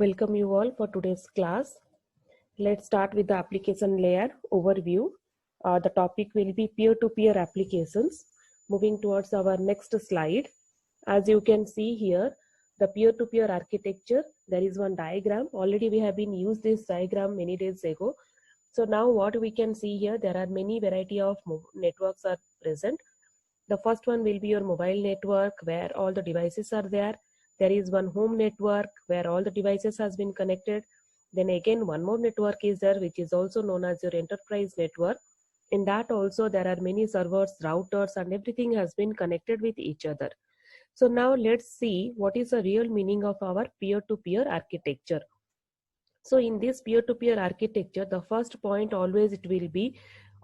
Welcome you all for today's class. Let's start with the application layer overview. The topic will be peer-to-peer applications. Moving towards our next slide. As you can see here, the peer-to-peer architecture, there is one diagram. Already we have been used this diagram many days ago. So now what we can see here, there are many variety of networks are present. The first one will be your mobile network where all the devices are there. There is one home network where all the devices has been connected. Then again one more network is there which is also known as your enterprise network. In that also there are many servers, routers and everything has been connected with each other. So now let's see what is the real meaning of our peer-to-peer architecture. So in this peer-to-peer architecture, the first point always it will be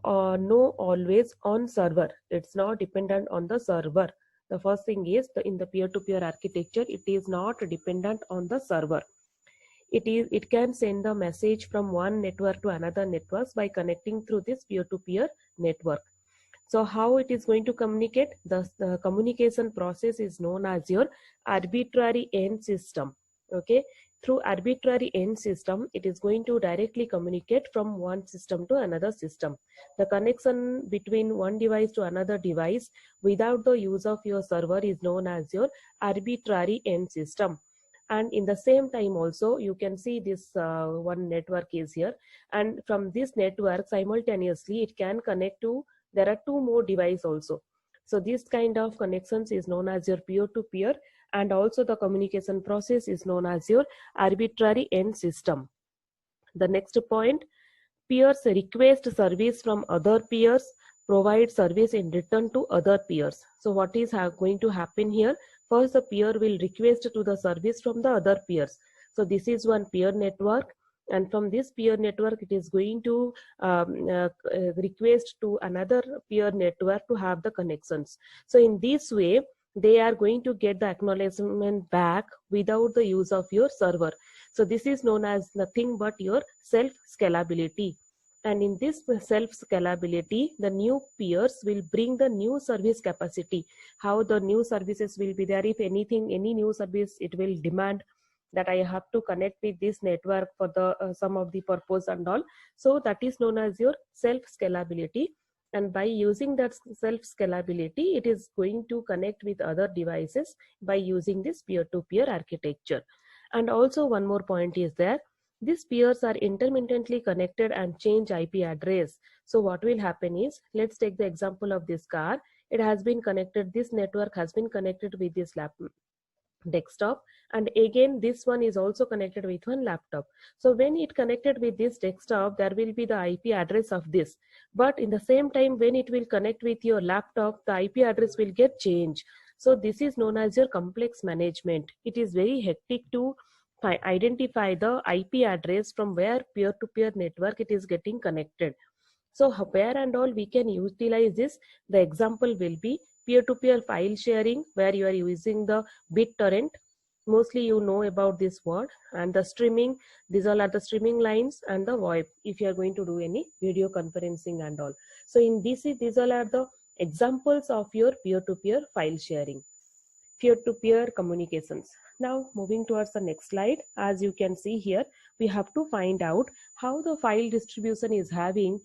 no always on server. It's not dependent on the server. The first thing is in the peer-to-peer architecture, it is not dependent on the server. It can send the message from one network to another network by connecting through this peer-to-peer network. So how it is going to communicate? The communication process is known as your arbitrary end system. Okay, through arbitrary end system, it is going to directly communicate from one system to another system. The connection between one device to another device without the use of your server is known as your arbitrary end system. And in the same time also you can see this one network is here, and from this network simultaneously it can connect to, there are two more devices also. So this kind of connections is known as your peer-to-peer, and also the communication process is known as your arbitrary end system. The next point, peers request service from other peers, provide service in return to other peers. So what is going to happen here? First the peer will request to the service from the other peers. So this is one peer network, and from this peer network it is going to request to another peer network to have the connections. So in this way they are going to get the acknowledgement back without the use of your server. So this is known as nothing but your self scalability. And in this self scalability, the new peers will bring the new service capacity. How the new services will be there, if anything, any new service it will demand that I have to connect with this network for the some of the purpose and all. So that is known as your self scalability. And by using that self scalability, it is going to connect with other devices by using this peer-to-peer architecture. And also one more point is there, these peers are intermittently connected and change IP address. So what will happen is, let's take the example of this car. It has been connected, this network has been connected with this desktop, and again this one is also connected with one laptop. So when it connected with this desktop, there will be the IP address of this, but in the same time when it will connect with your laptop, the IP address will get changed. So this is known as your complex management. It is very hectic to identify the IP address from where peer-to-peer network it is getting connected. So where and all we can utilize this, the example will be peer-to-peer file sharing, where you are using the BitTorrent. Mostly you know about this word. And the streaming, these all are the streaming lines, and the VoIP if you are going to do any video conferencing and all. So in DC, these all are the examples of your peer-to-peer file sharing, peer-to-peer communications. Now moving towards the next slide, as you can see here, we have to find out how the file distribution is having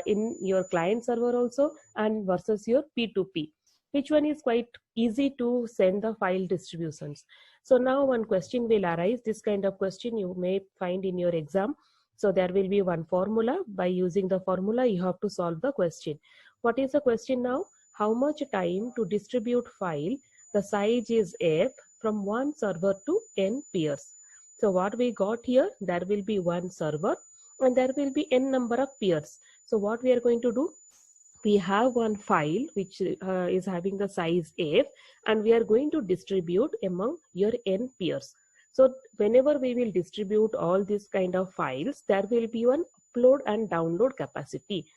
in your client server also and versus your P2P. Which one is quite easy to send the file distributions? So now one question will arise. This kind of question you may find in your exam. So there will be one formula. By using the formula, you have to solve the question. What is the question now? How much time to distribute file? The size is F from one server to n peers. So what we got here, there will be one server and there will be n number of peers. So what we are going to do, we have one file which is having the size F, and we are going to distribute among your n peers. So whenever we will distribute all these kind of files, there will be one upload and download capacity.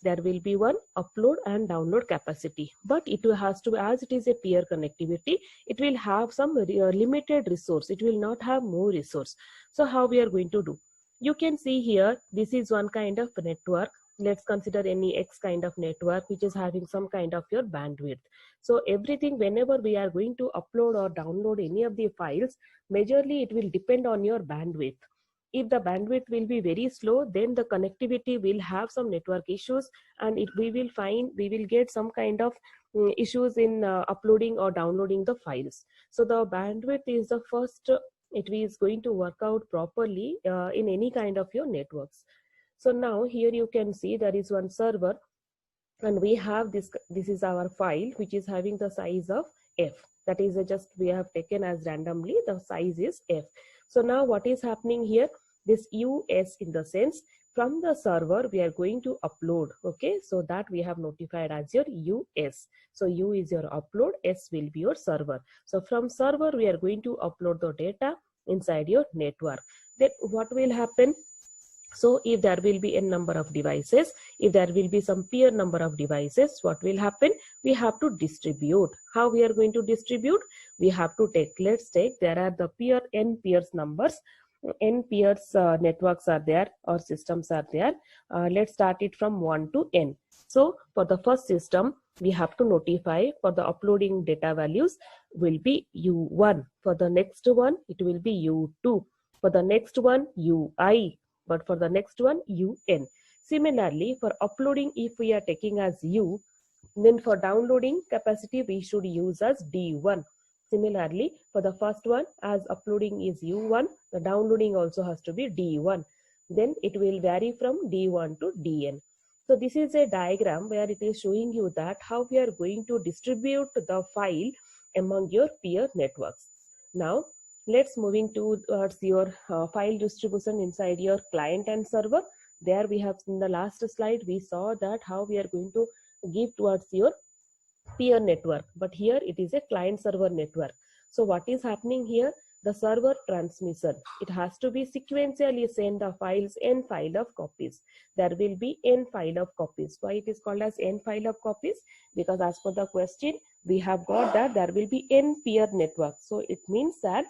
There will be one upload and download capacity, but it has to, as it is a peer connectivity, it will have some limited resource. It will not have more resource. So how we are going to do? You can see here, this is one kind of network let's consider any X kind of network which is having some kind of your bandwidth. So everything, whenever we are going to upload or download any of the files, majorly it will depend on your bandwidth. If the bandwidth will be very slow, then the connectivity will have some network issues, and we will get some kind of issues in uploading or downloading the files. So the bandwidth is the first, it is going to work out properly in any kind of your networks. So now here you can see there is one server, and we have this is our file which is having the size of f. That is just we have taken as randomly, the size is f. So now what is happening here, this us, in the sense from the server we are going to upload. Okay, so that we have notified as your us. So u is your upload, s will be your server. So from server we are going to upload the data inside your network. Then what will happen? So if there will be n number of devices, if there will be some peer number of devices, what will happen? We have to distribute. How we are going to distribute? We have to take, let's take, there are the n peers numbers, n peers networks are there or systems are there. Let's start it from 1 to n. So for the first system, we have to notify for the uploading data values will be u1. For the next one, it will be u2. For the next one, ui. But for the next one, un. Similarly, for uploading, if we are taking as u, then for downloading capacity we should use as d1. Similarly, for the first one, as uploading is u1, the downloading also has to be d1. Then it will vary from d1 to dn. So this is a diagram where it is showing you that how we are going to distribute the file among your peer networks. Now let's moving towards your file distribution inside your client and server. There we have, in the last slide we saw that how we are going to give towards your peer network, but here it is a client server network. So what is happening here? The server transmission, it has to be sequentially send the files, n file of copies. There will be n file of copies. Why it is called as n file of copies? Because as per the question we have got that there will be n peer network. So it means that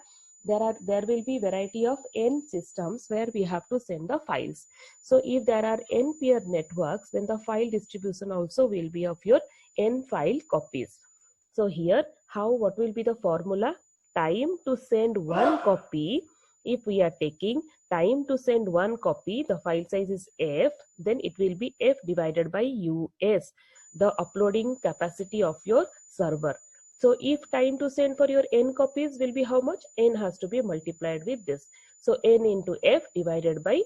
there will be variety of n systems where we have to send the files. So if there are n peer networks, then the file distribution also will be of your n file copies. So here what will be the formula? Time to send one copy. If we are taking time to send one copy, the file size is f, then it will be f divided by us, the uploading capacity of your server. So if time to send for your n copies will be how much? N has to be multiplied with this. So n into f divided by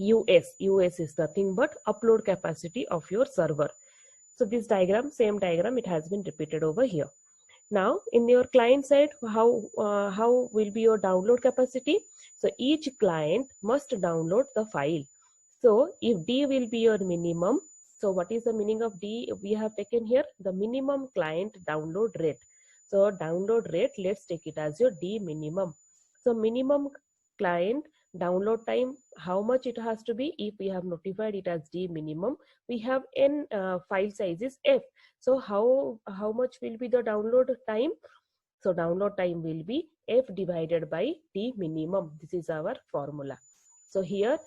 us. Us is nothing but upload capacity of your server. So this diagram, same diagram, it has been repeated over here. Now in your client side, how will be your download capacity? So each client must download the file. So if d will be your minimum, so what is the meaning of d? We have taken here the minimum client download rate. So download rate, let's take it as your d minimum. So minimum client download time, how much it has to be? If we have notified it as d minimum, we have n file size is f. So how much will be the download time? So download time will be f divided by d minimum. This is our formula. So here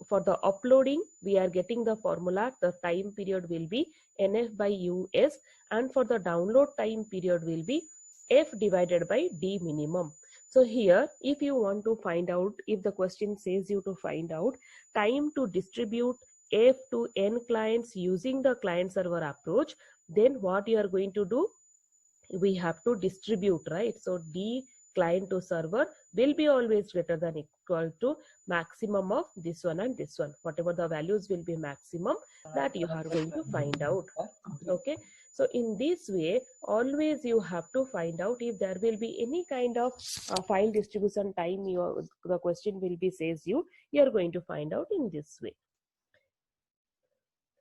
for the uploading we are getting the formula, the time period will be nf by us, and for the download time period will be f divided by d minimum. So here if you want to find out, if the question says you to find out time to distribute f to n clients using the client server approach, then what you are going to do? We have to distribute, right? So d client to server will be always greater than equal to maximum of this one and this one. Whatever the values will be maximum, that you are going to find out. Okay, so in this way always you have to find out if there will be any kind of file distribution time the question will be says you are going to find out in this way.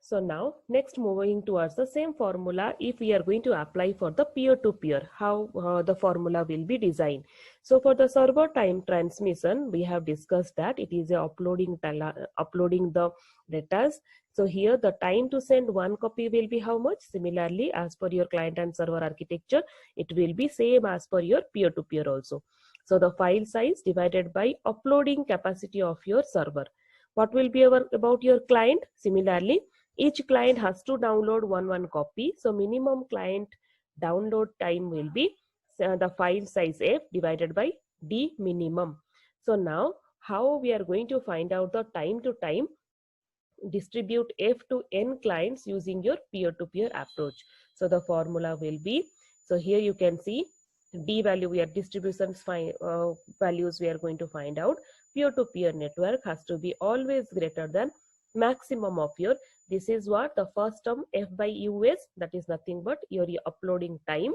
So now next moving towards the same formula, if we are going to apply for the peer-to-peer, how the formula will be designed. So for the server time transmission, we have discussed that it is a uploading the data. So here the time to send one copy will be how much? Similarly, as per your client and server architecture, it will be same as per your peer-to-peer also. So the file size divided by uploading capacity of your server. What will be about your client? Similarly, each client has to download one copy. So minimum client download time will be the file size F divided by D minimum. So now how we are going to find out the time to time distribute F to N clients using your peer-to-peer approach. So the formula will be, so here you can see D value, we are distribution values we are going to find out. Peer-to-peer network has to be always greater than maximum of your, this is what the first term F by US, that is nothing but your uploading time.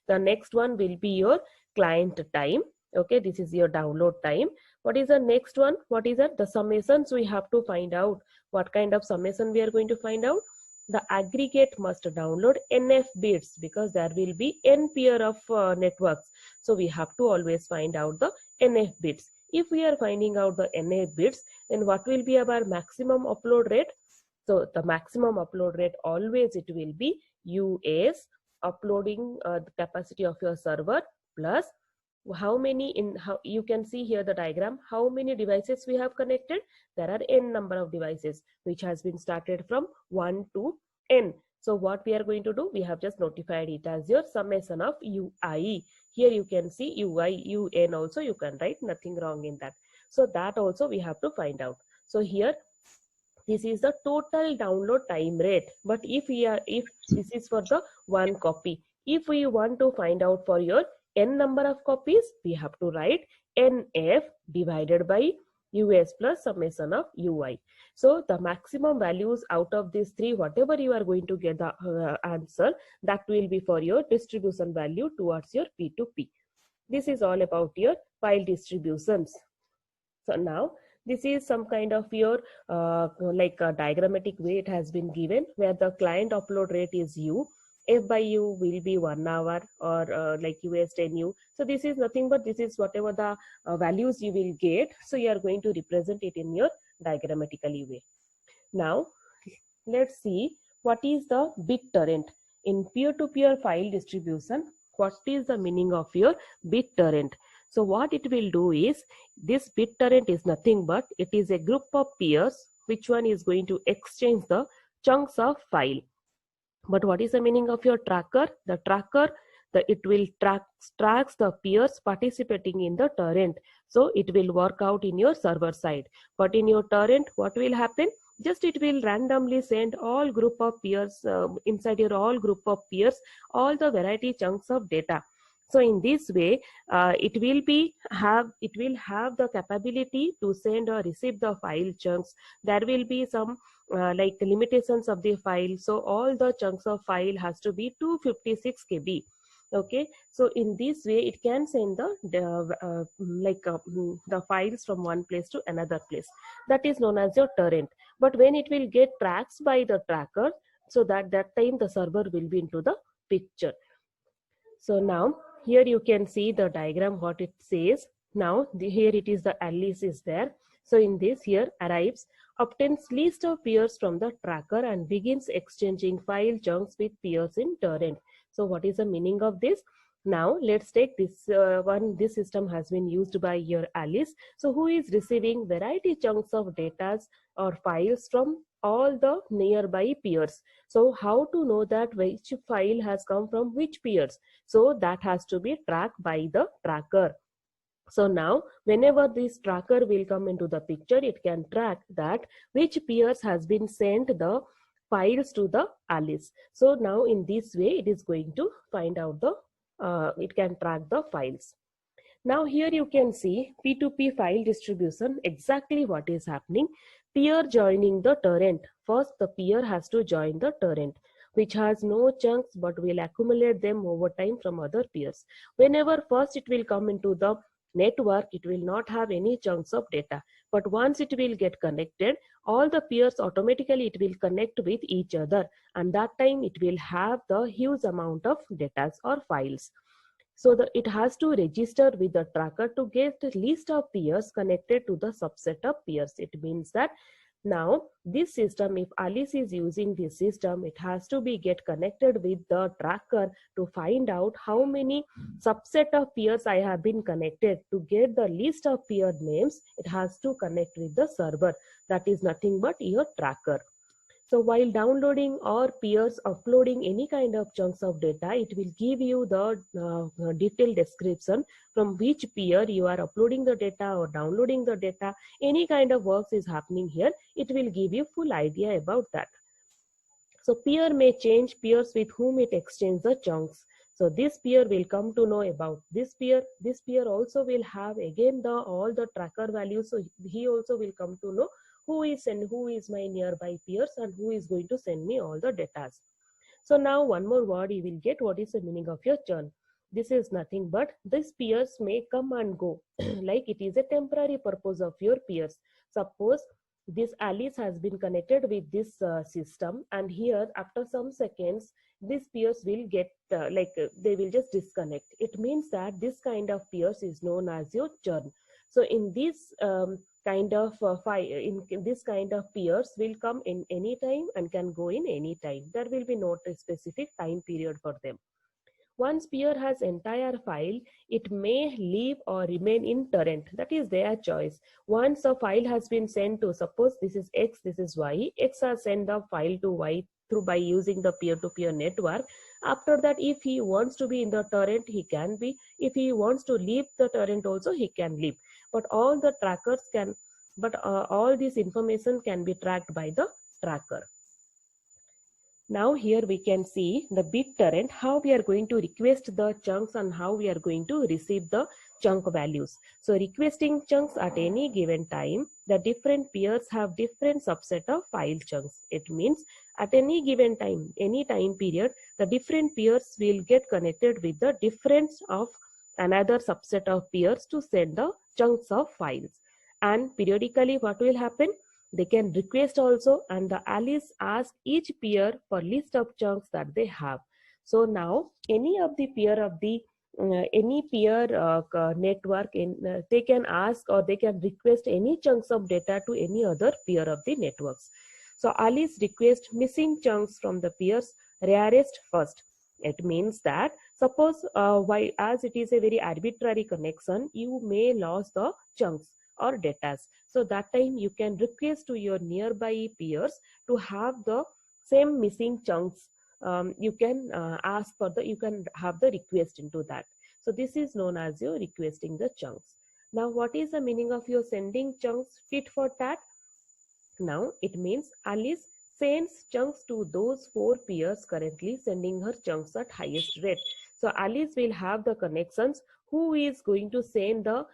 The next one will be your client time. Okay, this is your download time. What is the next one? What is that? The summations we have to find out. What kind of summation we are going to find out? The aggregate must download NF bits because there will be N pair of networks. So we have to always find out the NF bits. If we are finding out the NF bits, then what will be our maximum upload rate? So the maximum upload rate always it will be US uploading the capacity of your server plus how many in how you can see here the diagram, how many devices we have connected. There are n number of devices which has been started from 1 to n. So what we are going to do, we have just notified it as your summation of UI. Here you can see UI, UN also you can write, nothing wrong in that. So that also we have to find out. So here this is the total download time rate. But if this is for the one copy, if we want to find out for your n number of copies, we have to write NF divided by US plus summation of UI. So the maximum values out of these three, whatever you are going to get the answer, that will be for your distribution value towards your P2P. This is all about your file distributions. So now this is some kind of your like a diagrammatic way it has been given, where the client upload rate is U. F by U will be 1 hour or like US 10U. So this is nothing but this is whatever the values you will get. So you are going to represent it in your diagrammatically way. Now let's see what is the BitTorrent. In peer-to-peer file distribution, what is the meaning of your BitTorrent? So what it will do is, this BitTorrent is nothing but it is a group of peers which one is going to exchange the chunks of file. But what is the meaning of your tracker? The tracker, it will tracks the peers participating in the torrent. So it will work out in your server side. But in your torrent, what will happen? Just it will randomly send all group of peers inside your all group of peers all the variety chunks of data. So in this way, it will have the capability to send or receive the file chunks. There will be some like limitations of the file. So all the chunks of file has to be 256 KB. Okay, so in this way it can send the files from one place to another place. That is known as your torrent. But when it will get tracked by the tracker, so that time the server will be into the picture. So now here you can see the diagram what it says. Now here it is the Alice is there. So in this here arrives, obtains list of peers from the tracker and begins exchanging file chunks with peers in torrent. So what is the meaning of this? Now let's take this one. This system has been used by your Alice. So who is receiving variety chunks of data or files from all the nearby peers. So how to know that which file has come from which peers? So that has to be tracked by the tracker. So now whenever this tracker will come into the picture, it can track that which peers has been sent the files to the Alice. So now in this way it is going to find out the it can track the files. Now here you can see P2P file distribution, exactly what is happening. Peer joining the torrent. First the peer has to join the torrent, which has no chunks but will accumulate them over time from other peers. Whenever first it will come into the network, it will not have any chunks of data. But once it will get connected, all the peers automatically it will connect with each other, and that time it will have the huge amount of data or files. So it has to register with the tracker to get a list of peers connected to the subset of peers. It means that Now, this system, if Alice is using this system, it has to be get connected with the tracker to find out how many subset of peers I have been connected. To get the list of peer names, it has to connect with the server. That is nothing but your tracker. So while downloading or peers uploading any kind of chunks of data, it will give you the detailed description from which peer you are uploading the data or downloading the data. Any kind of works is happening here, it will give you full idea about that. So peer may change peers with whom it exchanges the chunks. So this peer will come to know about this peer. This peer also will have again the all the tracker values. So he also will come to know who is my nearby peers and who is going to send me all the data. So now one more word you will get. What is the meaning of your churn? This is nothing but these peers may come and go. Like it is a temporary purpose of your peers. Suppose this Alice has been connected with this system, and here after some seconds these peers will get they will just disconnect. It means that this kind of peers is known as your churn. So in this kind of in this kind of peers will come in any time and can go in any time. There will be no specific time period for them. Once peer has entire file, it may leave or remain in torrent. That is their choice. Once a file has been sent to, suppose this is X, this is Y, X has sent the file to Y through by using the peer-to-peer network. After that, if he wants to be in the torrent, he can be. If he wants to leave the torrent also, he can leave. But all the trackers can, all this information can be tracked by the tracker. Now here we can see the BitTorrent, how we are going to request the chunks and how we are going to receive the chunk values. So requesting chunks at any given time, the different peers have different subset of file chunks. It means at any given time, any time period, the different peers will get connected with the difference of another subset of peers to send the chunks of files. And periodically what will happen? They can request also, and the Alice asks each peer for list of chunks that they have. So now any of the peer of the any peer network they can ask or they can request any chunks of data to any other peer of the networks. So Alice requests missing chunks from the peers rarest first. It means that suppose as it is a very arbitrary connection, you may lose the chunks or data. So that time you can request to your nearby peers to have the same missing chunks. You can ask for you can have the request into that. So this is known as your requesting the chunks. Now what is the meaning of your sending chunks tit for tat? Now it means Alice sends chunks to those 4 peers currently sending her chunks at highest rate. So Alice will have the connections who is going to send the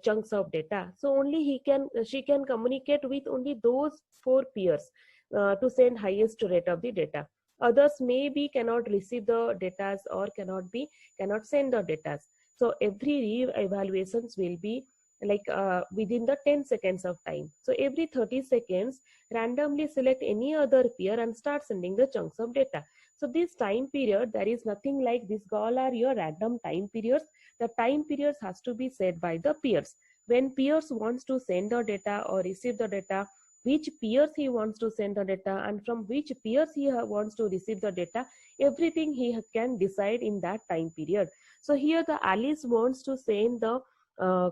chunks of data. So only she can communicate with only those 4 peers to send highest rate of the data. Others maybe cannot receive the data or cannot send the data. So every re-evaluations will be within the 10 seconds of time. So every 30 seconds, randomly select any other peer and start sending the chunks of data. So this time period, there is nothing like this. All are your random time periods. The time periods has to be set by the peers. When peers wants to send the data or receive the data, which peers he wants to send the data and from which peers he wants to receive the data, everything he can decide in that time period. So here the Alice wants to send the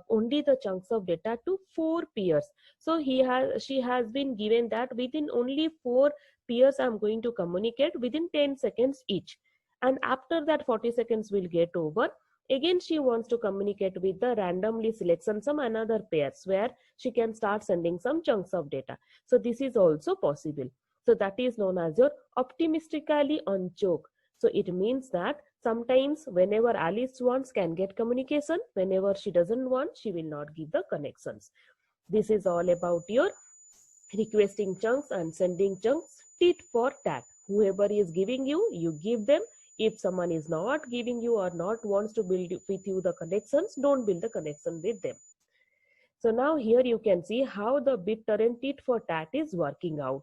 only the chunks of data to 4 peers. So she has been given that within only 4 peers I'm going to communicate within 10 seconds each. And after that 40 seconds will get over. Again she wants to communicate with the randomly selection some another pairs where she can start sending some chunks of data. So this is also possible. So that is known as your optimistically on choke. So it means that sometimes whenever Alice wants can get communication, whenever she doesn't want, she will not give the connections. This is all about your requesting chunks and sending chunks tit for tat. Whoever is giving you, you give them. If someone is not giving you or not wants to build with you the connections, don't build the connection with them. So now here you can see how the BitTorrent tit for tat is working out.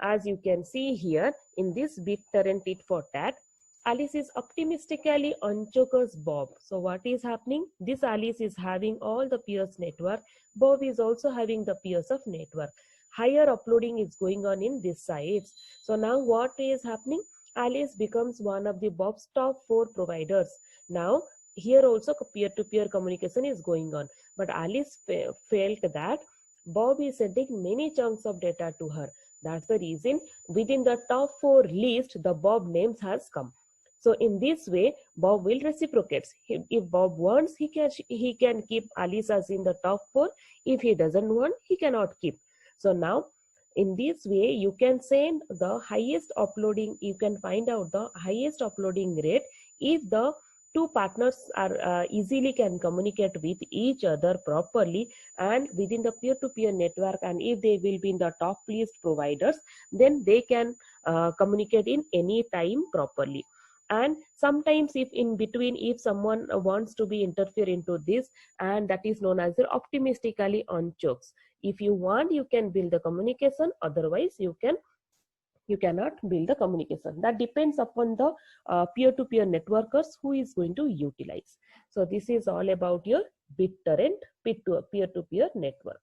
As you can see here in this BitTorrent tit for tat, Alice is optimistically unchokes Bob. So what is happening? This Alice is having all the peers network. Bob is also having the peers of network. higher uploading is going on in these sites. So now what is happening? Alice becomes one of the Bob's top 4 providers. Now here also peer-to-peer communication is going on, but Alice felt that Bob is sending many chunks of data to her. That's the reason within the top 4 list the Bob names has come. So in this way, Bob will reciprocate. If Bob wants, he can keep Alice as in the top 4. If he doesn't want, he cannot keep. So now in this way, you can send the highest uploading, you can find out the highest uploading rate if the two partners are easily can communicate with each other properly and within the peer-to-peer network, and if they will be in the top list providers, then they can communicate in any time properly. And sometimes if in between, if someone wants to be interfere into this, and that is known as optimistically on chokes. If you want, you can build the communication, otherwise you cannot build the communication. That depends upon the peer-to-peer networkers who is going to utilize. So this is all about your BitTorrent peer-to-peer network.